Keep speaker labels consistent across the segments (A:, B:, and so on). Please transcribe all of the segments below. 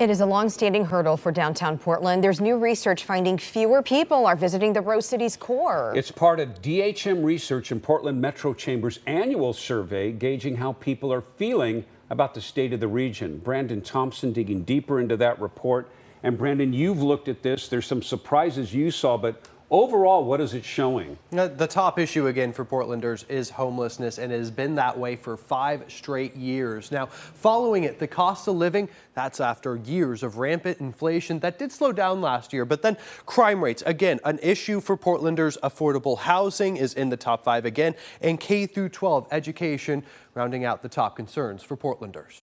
A: It is a long-standing hurdle for downtown Portland. There's new research finding fewer people are visiting the Rose City's core.
B: It's part of DHM research in Portland Metro Chamber's annual survey gauging how people are feeling about the state of the region. Brandon Thompson digging deeper into that report. And Brandon, you've looked at this. There's some surprises you saw, but overall, what is it showing?
C: The top issue again for Portlanders is homelessness, and it has been that way for 5 straight years. Now, following it, the cost of living, that's after years of rampant inflation that did slow down last year. But then crime rates, again, an issue for Portlanders. Affordable housing is in the top 5 again, and K through 12 education rounding out the top concerns for Portlanders.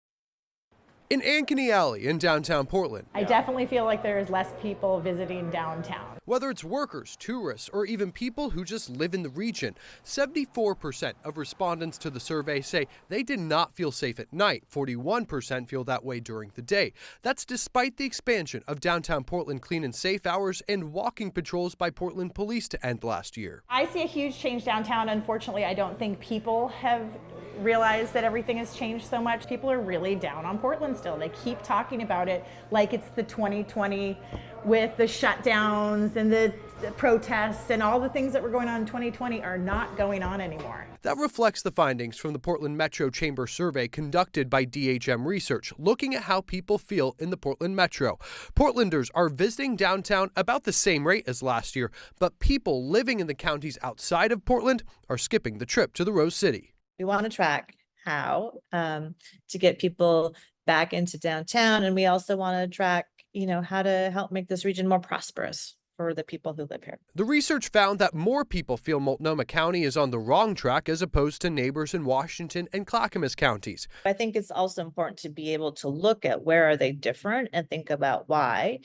C: In Ankeny Alley in downtown Portland,
D: I definitely feel like there's less people visiting downtown.
C: Whether it's workers, tourists, or even people who just live in the region, 74% of respondents to the survey say they did not feel safe at night. 41% feel that way during the day. That's despite the expansion of downtown Portland clean and safe hours and walking patrols by Portland police to end last year.
D: I see a huge change downtown. Unfortunately, I don't think people have realized that everything has changed so much. People are really down on Portland still. They keep talking about it like it's the 2020 with the shutdowns and the protests, and all the things that were going on in 2020 are not going on anymore.
C: That reflects the findings from the Portland Metro Chamber survey conducted by DHM Research, looking at how people feel in the Portland Metro. Portlanders are visiting downtown about the same rate as last year, but people living in the counties outside of Portland are skipping the trip to the Rose City.
E: We want to track how to get people back into downtown, and we also want to track, how to help make this region more prosperous for the people who live here.
C: The research found that more people feel Multnomah County is on the wrong track as opposed to neighbors in Washington and Clackamas counties.
E: I think it's also important to be able to look at where are they different and think about why,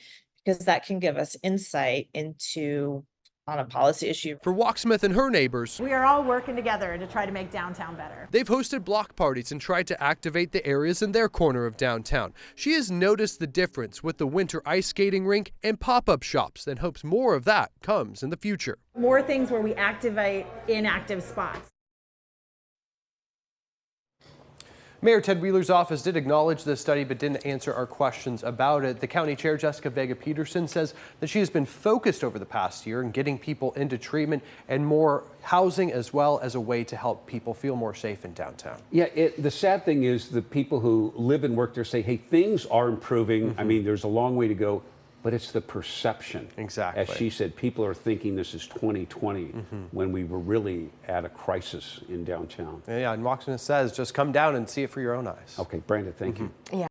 E: because that can give us insight into on a policy issue.
C: For Walksmith and her neighbors,
D: we are all working together to try to make downtown better.
C: They've hosted block parties and tried to activate the areas in their corner of downtown. She has noticed the difference with the winter ice skating rink and pop-up shops and hopes more of that comes in the future.
D: More things where we activate inactive spots.
C: Mayor Ted Wheeler's office did acknowledge this study but didn't answer our questions about it. The county chair, Jessica Vega-Peterson, says that she has been focused over the past year in getting people into treatment and more housing, as well as a way to help people feel more safe in downtown.
B: Yeah, the sad thing is the people who live and work there say, hey, things are improving. I mean, there's a long way to go. But it's the perception.
C: Exactly.
B: As she said, people are thinking this is 2020 when we were really at a crisis in downtown.
C: Yeah, and Walksmith says just come down and see it for your own eyes.
B: Okay, Brandon, thank you.
A: Yeah.